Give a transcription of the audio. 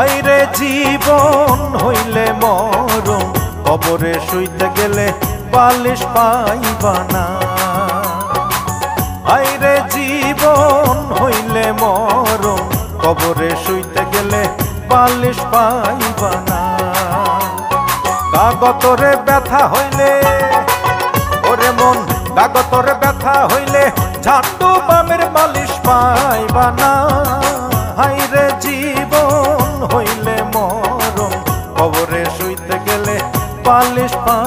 আইরে জীবন হইলে মরণ, কবরে শুইতে গেলে বালিশ পাইবা না। আইরে জীবন হইলে মরণ, কবরে শুইতে গেলে বালিশ পাইবা না। কাগতরে ব্যথা হইলে ওরে মন, কাগতরে ব্যথা হইলে ঝান্ডু বামের বালিশ পাইবা না। হাইরে জীবন হইলে মরণ, কবরে শুইতে গেলে বালিশ পাইবা